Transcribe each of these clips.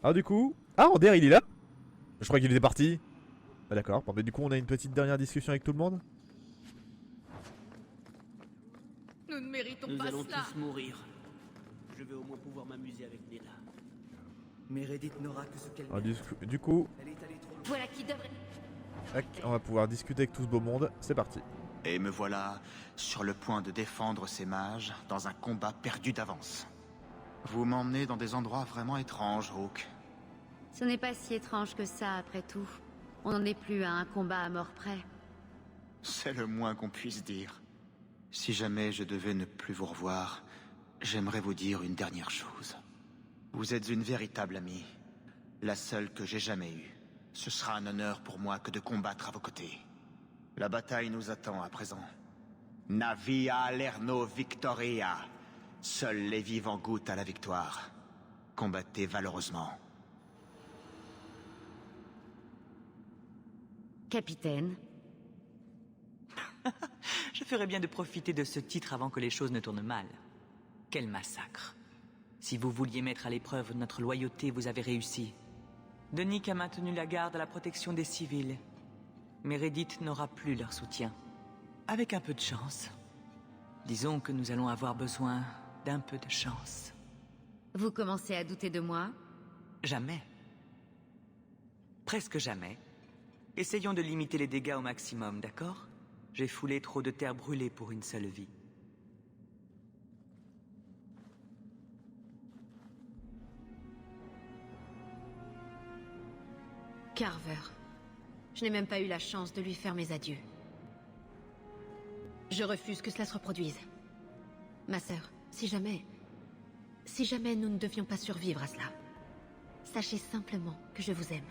Ah, du coup... Ah, Ander, il est là. Je crois qu'il était parti. Ah, d'accord. Bon, mais du coup, on a une petite dernière discussion avec tout le monde. Nous ne méritons Nous pas allons cela. tous mourir. Je vais au moins pouvoir m'amuser avec Neda. Meredith n'aura que ce qu'elle Ah, mérite. du coup, Elle est allée trop loin. Voilà qui devrait... tac, on va pouvoir discuter avec tout ce beau monde. C'est parti. Et me voilà sur le point de défendre ces mages dans un combat perdu d'avance. Vous m'emmenez dans des endroits vraiment étranges, Hawk. Ce n'est pas si étrange que ça, après tout. On n'en est plus à un combat à mort près. C'est le moins qu'on puisse dire. Si jamais je devais ne plus vous revoir, j'aimerais vous dire une dernière chose. Vous êtes une véritable amie. La seule que j'ai jamais eue. Ce sera un honneur pour moi que de combattre à vos côtés. La bataille nous attend à présent. Navia lerno victoria. Seuls les vivants goûtent à la victoire. Combattez valeureusement. Capitaine, Je ferais bien de profiter de ce titre avant que les choses ne tournent mal. Quel massacre. Si vous vouliez mettre à l'épreuve notre loyauté, vous avez réussi. Denik a maintenu la garde à la protection des civils. Meredith n'aura plus leur soutien. Avec un peu de chance. Disons que nous allons avoir besoin d'un peu de chance. vous commencez à douter de moi? Jamais. Presque jamais. Essayons de limiter les dégâts au maximum, d'accord? J'ai foulé trop de terre brûlée pour une seule vie. Carver. Je n'ai même pas eu la chance de lui faire mes adieux. Je refuse que cela se reproduise. Ma sœur, si jamais nous ne devions pas survivre à cela, sachez simplement que je vous aime.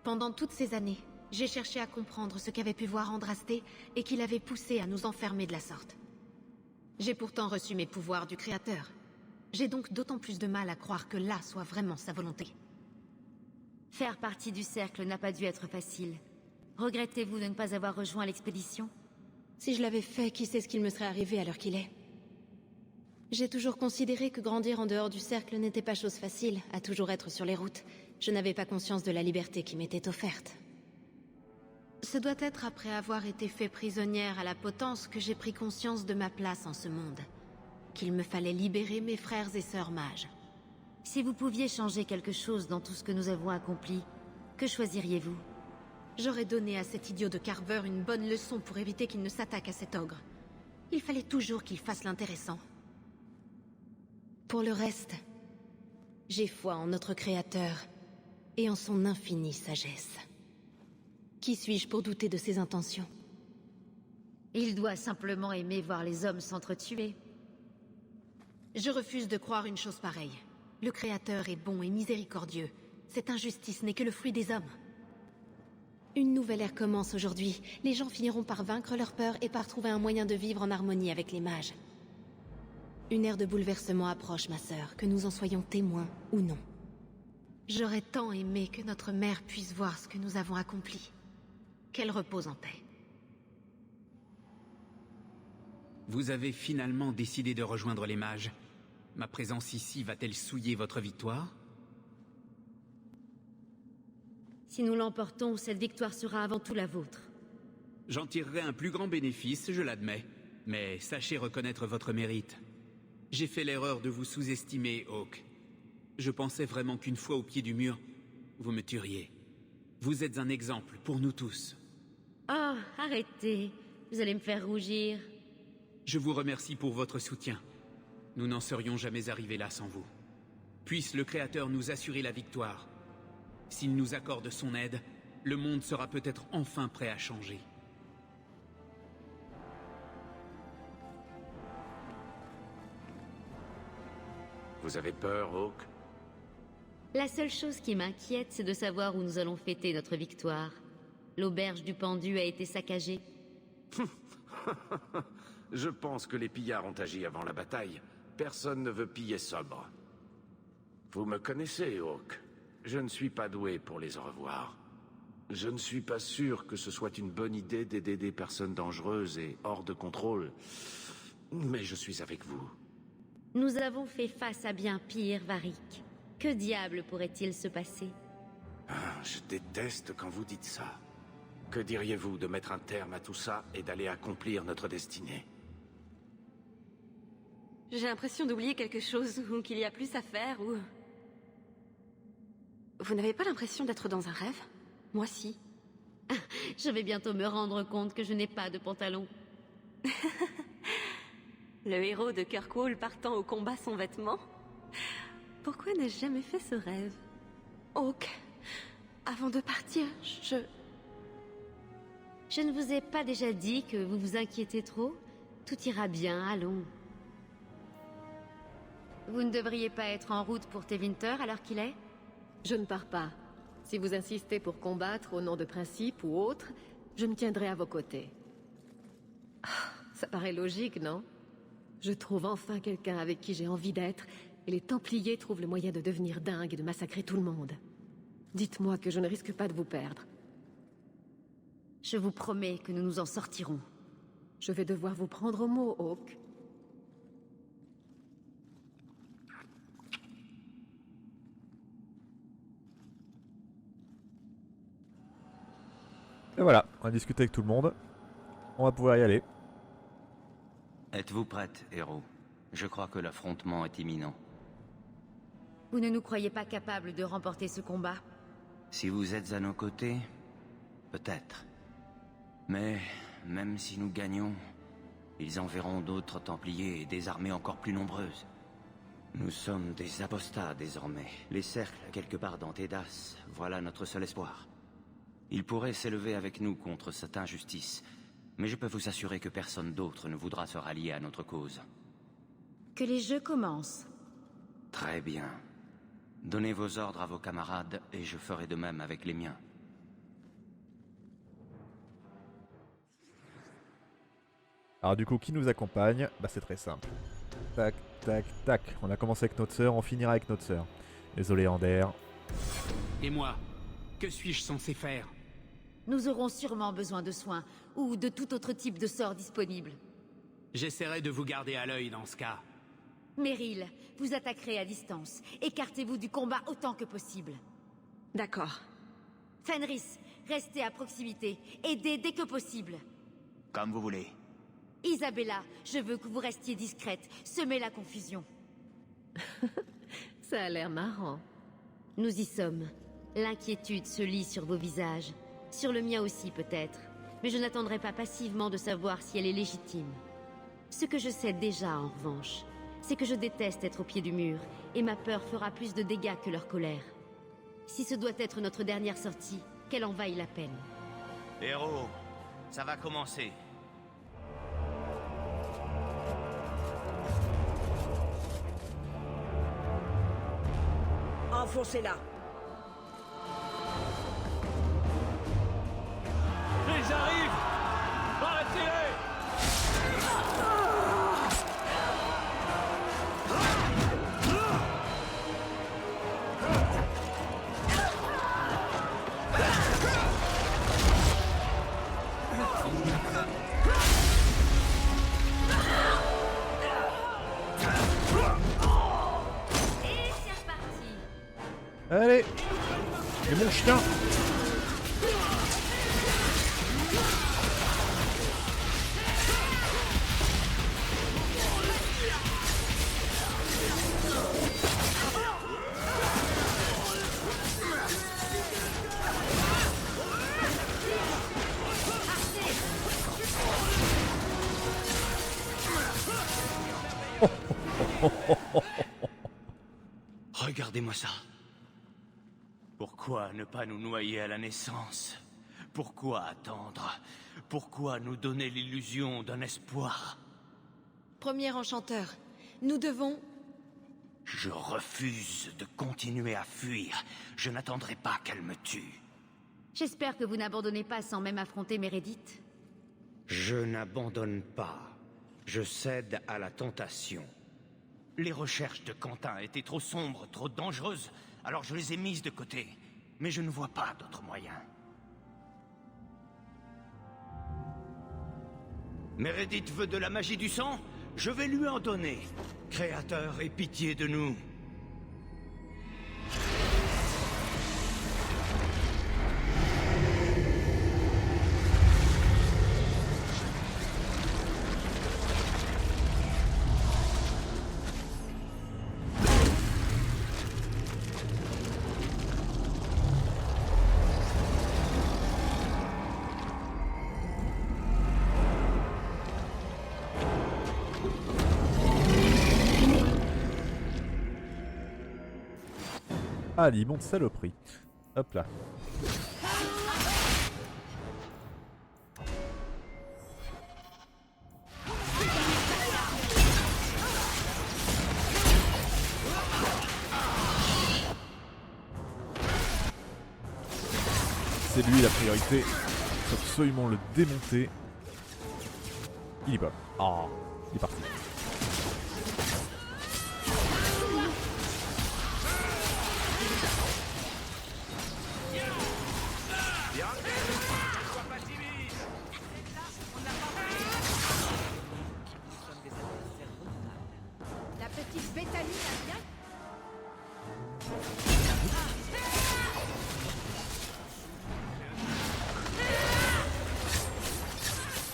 Pendant toutes ces années, j'ai cherché à comprendre ce qu'avait pu voir Andrasté et qui l'avait poussé à nous enfermer de la sorte. J'ai pourtant reçu mes pouvoirs du Créateur. J'ai donc d'autant plus de mal à croire que là soit vraiment sa volonté. Faire partie du cercle n'a pas dû être facile. Regrettez-vous de ne pas avoir rejoint l'expédition? Si je l'avais fait, qui sait ce qu'il me serait arrivé à l'heure qu'il est. J'ai toujours considéré que grandir en dehors du cercle n'était pas chose facile, à toujours être sur les routes. Je n'avais pas conscience de la liberté qui m'était offerte. Ce doit être après avoir été fait prisonnière à la potence que j'ai pris conscience de ma place en ce monde. Qu'il me fallait libérer mes frères et sœurs mages. Si vous pouviez changer quelque chose dans tout ce que nous avons accompli, que choisiriez-vous? J'aurais donné à cet idiot de Carver une bonne leçon pour éviter qu'il ne s'attaque à cet ogre. Il fallait toujours qu'il fasse l'intéressant. Pour le reste, j'ai foi en notre Créateur et en son infinie sagesse. Qui suis-je pour douter de ses intentions? Il doit simplement aimer voir les hommes s'entretuer. Je refuse de croire une chose pareille. Le Créateur est bon et miséricordieux. Cette injustice n'est que le fruit des hommes. Une nouvelle ère commence aujourd'hui. Les gens finiront par vaincre leur peur et par trouver un moyen de vivre en harmonie avec les mages. Une ère de bouleversement approche, ma sœur, que nous en soyons témoins ou non. J'aurais tant aimé que notre mère puisse voir ce que nous avons accompli. Qu'elle repose en paix. Vous avez finalement décidé de rejoindre les mages. Ma présence ici va-t-elle souiller votre victoire? Si nous l'emportons, cette victoire sera avant tout la vôtre. J'en tirerai un plus grand bénéfice, je l'admets. Mais sachez reconnaître votre mérite. J'ai fait l'erreur de vous sous-estimer, Hawk. Je pensais vraiment qu'une fois au pied du mur, vous me tueriez. Vous êtes un exemple pour nous tous. Oh, arrêtez. Vous allez me faire rougir. Je vous remercie pour votre soutien. Nous n'en serions jamais arrivés là sans vous. Puisse le Créateur nous assurer la victoire. S'il nous accorde son aide, le monde sera peut-être enfin prêt à changer. Vous avez peur, Hawk? La seule chose qui m'inquiète, c'est de savoir où nous allons fêter notre victoire. L'auberge du pendu a été saccagée. Je pense que les pillards ont agi avant la bataille. Personne ne veut piller sobre. Vous me connaissez, Hawk. Je ne suis pas doué pour les au revoir. Je ne suis pas sûr que ce soit une bonne idée d'aider des personnes dangereuses et hors de contrôle. Mais je suis avec vous. Nous avons fait face à bien pire, Varric. Que diable pourrait-il se passer? Je déteste quand vous dites ça. Que diriez-vous de mettre un terme à tout ça et d'aller accomplir notre destinée? J'ai l'impression d'oublier quelque chose, ou qu'il y a plus à faire, ou... Vous n'avez pas l'impression d'être dans un rêve? Moi, si. Je vais bientôt me rendre compte que je n'ai pas de pantalon. Le héros de Kirkwall partant au combat sans vêtements? Pourquoi n'ai-je jamais fait ce rêve? Hawk, avant de partir, Je ne vous ai pas déjà dit que vous vous inquiétez trop? Tout ira bien, allons. Vous ne devriez pas être en route pour Tevinter à l'heure qu'il est? Je ne pars pas. Si vous insistez pour combattre au nom de principe ou autre, je me tiendrai à vos côtés. Ah, ça paraît logique, non? Je trouve enfin quelqu'un avec qui j'ai envie d'être, et les Templiers trouvent le moyen de devenir dingue et de massacrer tout le monde. Dites-moi que je ne risque pas de vous perdre. Je vous promets que nous nous en sortirons. Je vais devoir vous prendre au mot, Hawk. Et voilà, on a discuté avec tout le monde. On va pouvoir y aller. Êtes-vous prête, héros? Je crois que l'affrontement est imminent. Vous ne nous croyez pas capables de remporter ce combat? Si vous êtes à nos côtés, peut-être. Mais même si nous gagnons, ils enverront d'autres Templiers et des armées encore plus nombreuses. Nous sommes des apostats désormais. Les cercles quelque part dans Tédas, voilà notre seul espoir. Ils pourraient s'élever avec nous contre cette injustice, mais je peux vous assurer que personne d'autre ne voudra se rallier à notre cause. Que les jeux commencent. Très bien. Donnez vos ordres à vos camarades et je ferai de même avec les miens. Alors du coup, qui nous accompagne? Bah c'est très simple. Tac, tac, tac. On a commencé avec notre sœur, on finira avec notre sœur. Les Oléanders. Et moi, que suis-je censé faire? Nous aurons sûrement besoin de soins, ou de tout autre type de sort disponible. J'essaierai de vous garder à l'œil dans ce cas. Meryl, vous attaquerez à distance. Écartez-vous du combat autant que possible. D'accord. Fenris, restez à proximité. Aidez dès que possible. Comme vous voulez. Isabella, je veux que vous restiez discrète. Semez la confusion. Ça a l'air marrant. Nous y sommes. L'inquiétude se lit sur vos visages. Sur le mien aussi, peut-être. Mais je n'attendrai pas passivement de savoir si elle est légitime. Ce que je sais déjà, en revanche, c'est que je déteste être au pied du mur, et ma peur fera plus de dégâts que leur colère. Si ce doit être notre dernière sortie, qu'elle en vaille la peine. Héros, ça va commencer. Enfoncez-la. Ils arrivent! Arrêtez-les! Et c'est reparti. Allez! Et mon chien! Regardez-moi ça. Pourquoi ne pas nous noyer à la naissance? Pourquoi attendre? Pourquoi nous donner l'illusion d'un espoir? Premier enchanteur, nous devons... Je refuse de continuer à fuir. Je n'attendrai pas qu'elle me tue. J'espère que vous n'abandonnez pas sans même affronter Meredith. Je n'abandonne pas. Je cède à la tentation. Les recherches de Quentin étaient trop sombres, trop dangereuses, alors je les ai mises de côté. Mais je ne vois pas d'autre moyen. Meredith veut de la magie du sang? Je vais lui en donner. Créateur, aie pitié de nous. Ah, l'immonde saloperie. Hop là. C'est lui la priorité. Faut absolument le démonter. Il y va. Ah, il est parti. La petite Bethany va bien.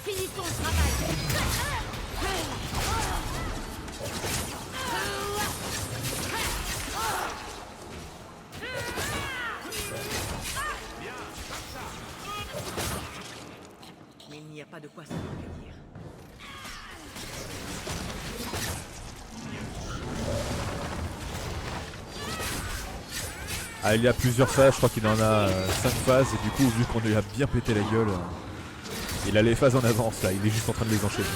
Finissons le travail. Mais il n'y a pas de quoi s'enorgueillir. Ah, il y a plusieurs phases, je crois qu'il en a 5 phases, et du coup, vu qu'on lui a bien pété la gueule, il a les phases en avance là, il est juste en train de les enchaîner.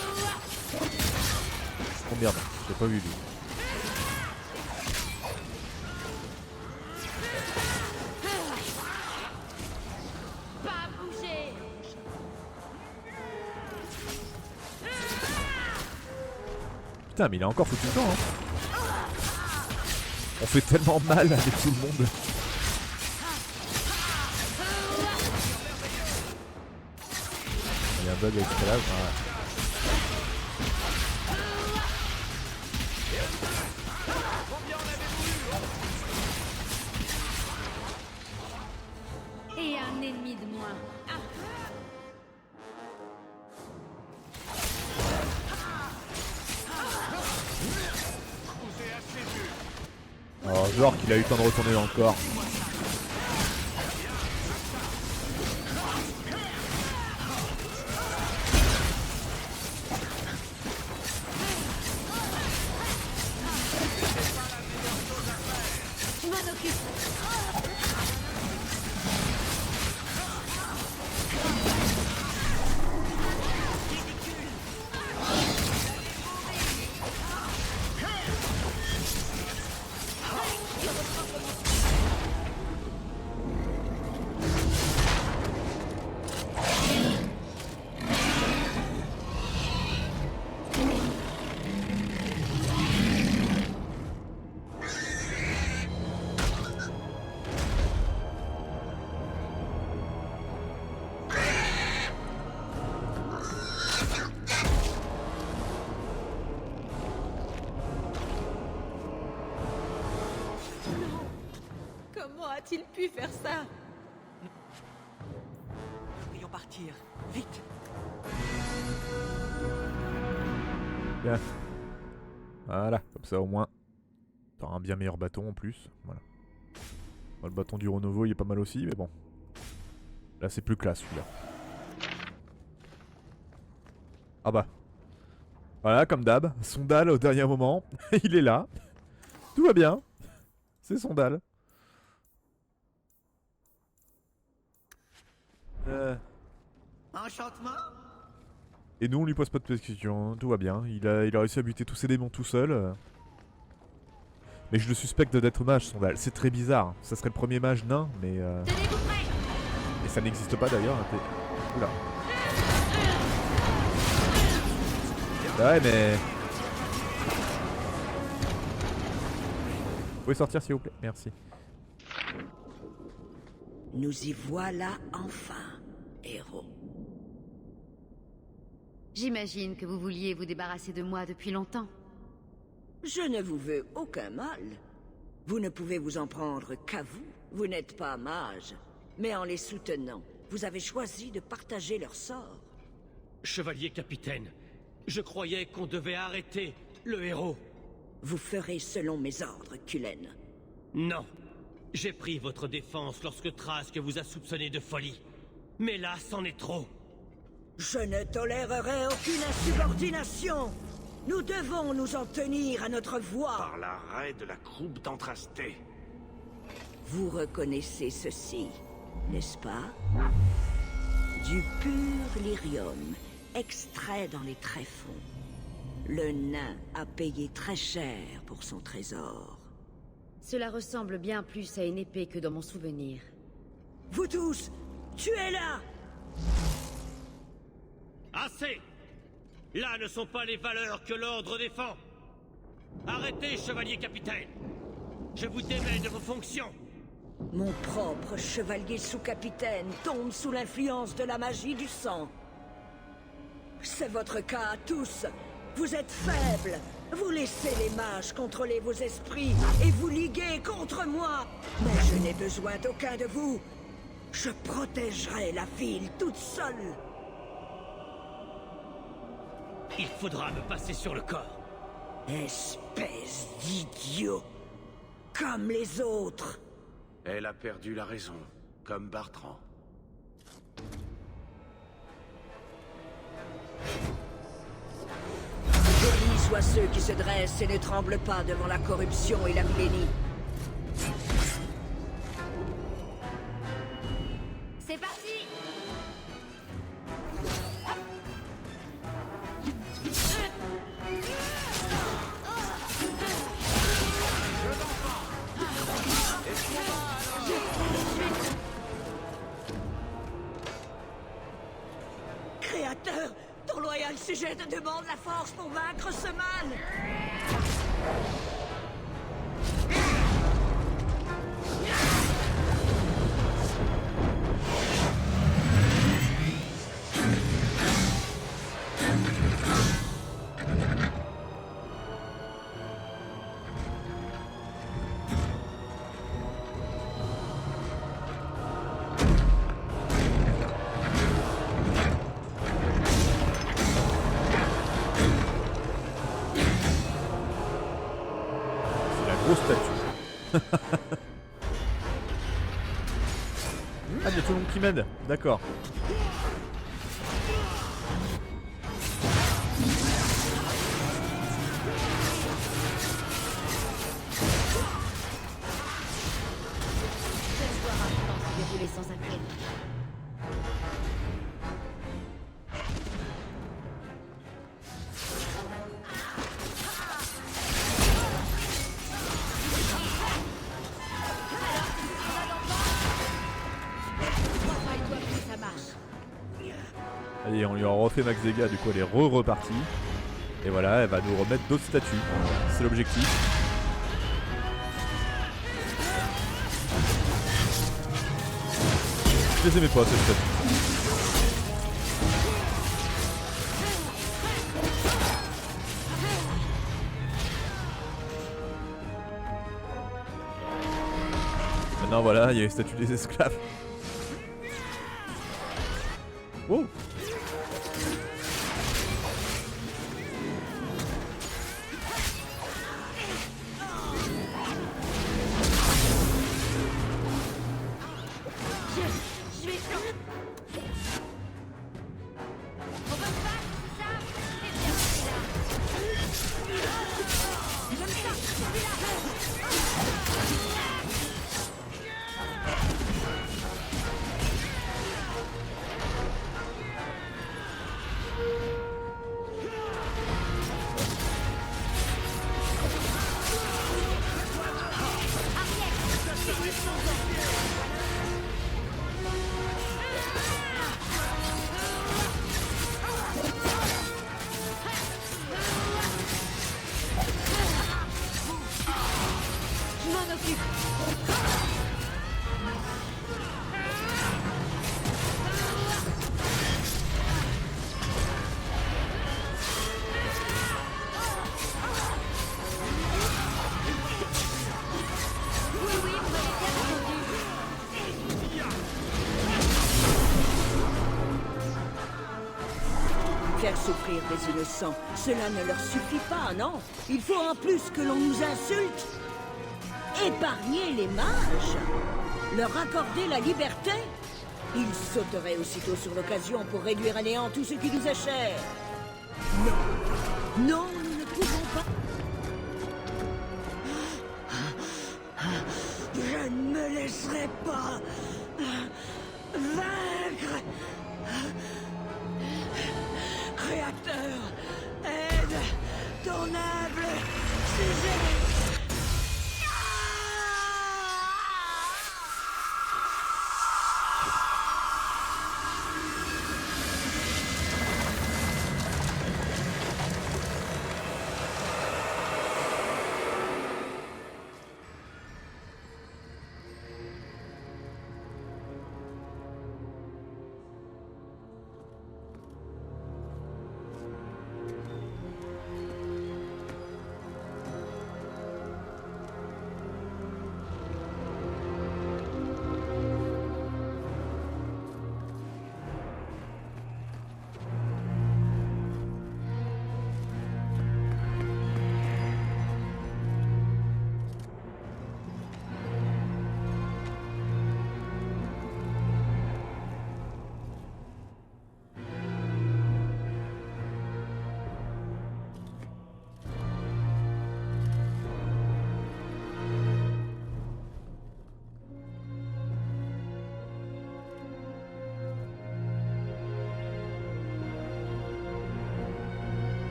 Oh merde, j'ai pas vu lui. Pas bouger. Putain, mais il a encore foutu le temps, hein. On fait tellement mal avec tout le monde. Il y a un bug avec ce là, voilà. Et un ennemi de moins. Alors, genre qu'il a eu le temps de retourner dans le corps. Je m'en occupe. Comment a-t-il pu faire ça? Nous devrions partir. Vite. Bien. Voilà, comme ça au moins. T'auras un bien meilleur bâton en plus. Voilà. Bon, le bâton du Renovo il est pas mal aussi, mais bon. Là c'est plus classe celui-là. Ah bah. Voilà, comme d'hab. Son dalle au dernier moment. Il est là. Tout va bien. C'est son dalle. Enchantement? Et nous on lui pose pas de questions, tout va bien. Il a réussi à buter tous ses démons tout seul. Mais je le suspecte d'être mage son dalle. C'est très bizarre. Ça serait le premier mage nain, mais et ça n'existe pas d'ailleurs. Oula. Ouais mais... Vous pouvez sortir s'il vous plaît, merci. Nous y voilà enfin, héros. J'imagine que vous vouliez vous débarrasser de moi depuis longtemps. Je ne vous veux aucun mal. Vous ne pouvez vous en prendre qu'à vous. Vous n'êtes pas mage. Mais en les soutenant, vous avez choisi de partager leur sort. Chevalier capitaine, je croyais qu'on devait arrêter le héros. Vous ferez selon mes ordres, Cullen. Non. J'ai pris votre défense lorsque Trask vous a soupçonné de folie. Mais là, c'en est trop. Je ne tolérerai aucune insubordination. Nous devons nous en tenir à notre voix. Par l'arrêt de la croupe d'Antrasté. Vous reconnaissez ceci, n'est-ce pas? Du pur lyrium, extrait dans les tréfonds. Le nain a payé très cher pour son trésor. Cela ressemble bien plus à une épée que dans mon souvenir. Vous tous, tuez-la! Assez! Là ne sont pas les valeurs que l'ordre défend. Arrêtez, chevalier capitaine. Je vous démets de vos fonctions. Mon propre chevalier sous-capitaine tombe sous l'influence de la magie du sang. C'est votre cas à tous. Vous êtes faibles. Vous laissez les mages contrôler vos esprits et vous liguer contre moi. Mais je n'ai besoin d'aucun de vous. Je protégerai la ville toute seule. Il faudra me passer sur le corps. Espèce d'idiot. Comme les autres. Elle a perdu la raison, comme Bartrand. Bénis soient ceux qui se dressent et ne tremblent pas devant la corruption et la vilainie. C'est parti! Créateur, ton loyal sujet te demande la force pour vaincre ce mal. Ah, il y a tout le monde qui m'aide, d'accord. Cette soirée rapidement se dérouler sans inquiétude. Allez, on lui a refait max dégâts, du coup elle est repartie. Et voilà, elle va nous remettre d'autres statues. C'est l'objectif. Je les aimais pas, ces statues. Maintenant voilà, il y a les statues des esclaves. Oh! Faire souffrir des innocents, cela ne leur suffit pas, non? Il faut en plus que l'on nous insulte. Épargner les mages? Leur accorder la liberté? Ils sauteraient aussitôt sur l'occasion pour réduire à néant tout ce qui nous est cher. Non, non, nous ne pouvons pas. Je ne me laisse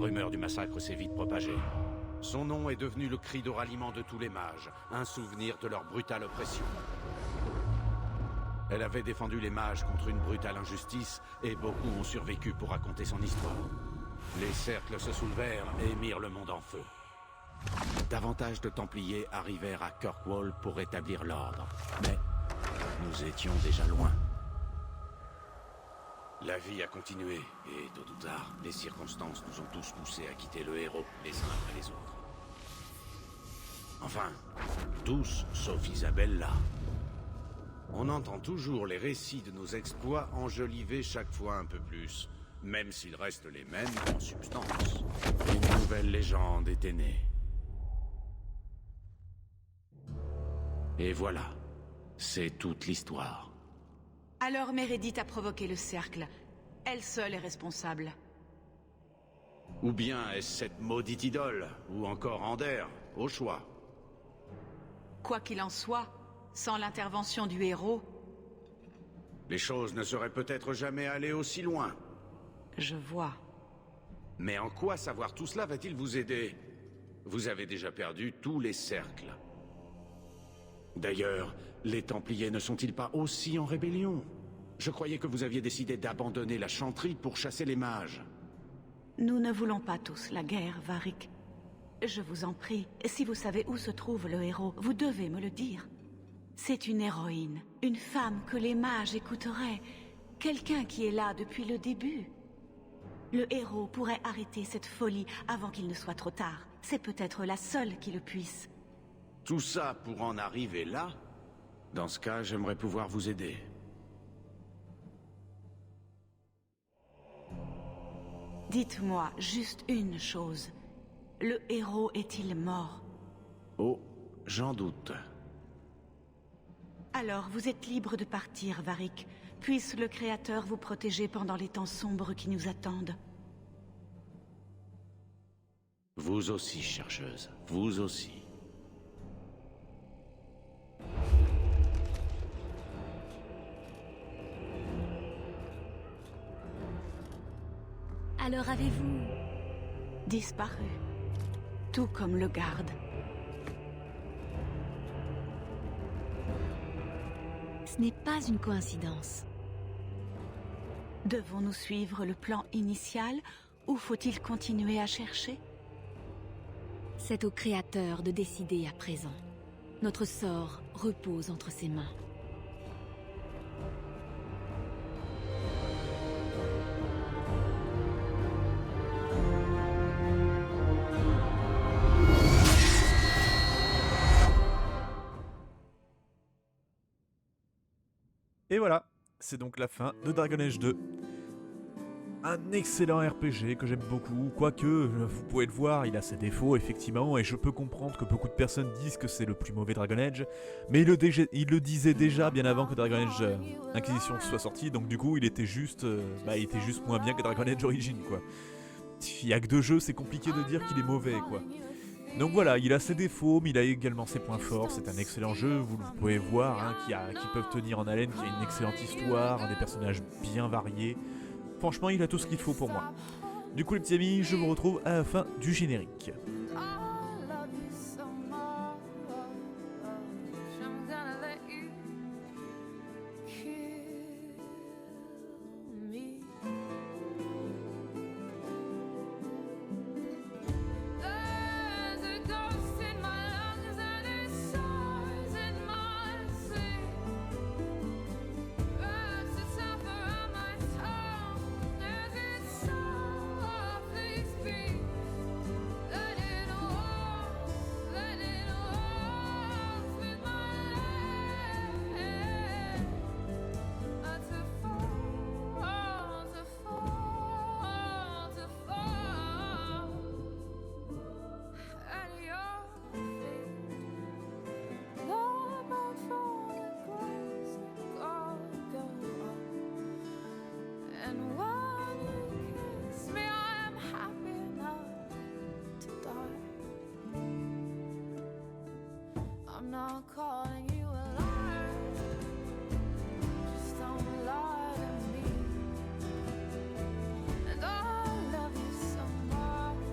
rumeur du massacre s'est vite propagée. Son nom est devenu le cri de ralliement de tous les mages, un souvenir de leur brutale oppression. Elle avait défendu les mages contre une brutale injustice, et beaucoup ont survécu pour raconter son histoire. Les cercles se soulevèrent et mirent le monde en feu. Davantage de Templiers arrivèrent à Kirkwall pour rétablir l'ordre, mais nous étions déjà loin. La vie a continué, et tôt ou tard, les circonstances nous ont tous poussés à quitter le héros, les uns après les autres. Enfin, tous, sauf Isabella. On entend toujours les récits de nos exploits enjolivés chaque fois un peu plus, même s'ils restent les mêmes en substance. Une nouvelle légende était née. Et voilà, c'est toute l'histoire. Alors Meredith a provoqué le cercle. Elle seule est responsable. Ou bien est-ce cette maudite idole, ou encore Ander, au choix. Quoi qu'il en soit, sans l'intervention du héros... Les choses ne seraient peut-être jamais allées aussi loin. Je vois. Mais en quoi savoir tout cela va-t-il vous aider? Vous avez déjà perdu tous les cercles. D'ailleurs, les Templiers ne sont-ils pas aussi en rébellion? Je croyais que vous aviez décidé d'abandonner la chanterie pour chasser les mages. Nous ne voulons pas tous la guerre, Varric. Je vous en prie, si vous savez où se trouve le héros, vous devez me le dire. C'est une héroïne, une femme que les mages écouteraient, quelqu'un qui est là depuis le début. Le héros pourrait arrêter cette folie avant qu'il ne soit trop tard. C'est peut-être la seule qui le puisse. Tout ça pour en arriver là? Dans ce cas, j'aimerais pouvoir vous aider. Dites-moi juste une chose. Le héros est-il mort? Oh, j'en doute. Alors, vous êtes libre de partir, Varric. Puisse le Créateur vous protéger pendant les temps sombres qui nous attendent. Vous aussi, chercheuse. Vous aussi. Alors avez-vous... disparu. Tout comme le garde. Ce n'est pas une coïncidence. Devons-nous suivre le plan initial ou faut-il continuer à chercher? C'est au Créateur de décider à présent. Notre sort repose entre ses mains. Et voilà, c'est donc la fin de Dragon Age 2. Un excellent RPG que j'aime beaucoup, quoique, vous pouvez le voir, il a ses défauts effectivement, et je peux comprendre que beaucoup de personnes disent que c'est le plus mauvais Dragon Age, mais il le disait déjà bien avant que Dragon Age Inquisition soit sorti, donc du coup il était juste moins bien que Dragon Age Origins, quoi. Il y a que 2 jeux, c'est compliqué de dire qu'il est mauvais, quoi. Donc voilà, il a ses défauts, mais il a également ses points forts. C'est un excellent jeu, vous pouvez voir, hein, qui peuvent tenir en haleine, qui a une excellente histoire, des personnages bien variés. Franchement, il a tout ce qu'il faut pour moi. Du coup, les petits amis, je vous retrouve à la fin du générique. I'm not calling you a liar. Just don't lie to me. And I love you so much.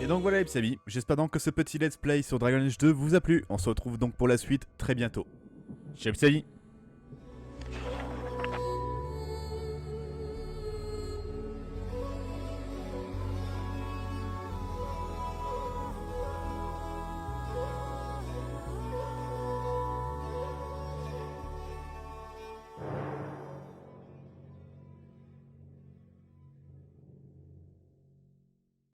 Et donc voilà les petits amis, j'espère donc que ce petit let's play sur Dragon Age 2 vous a plu. On se retrouve donc pour la suite très bientôt. Ciao les petits amis.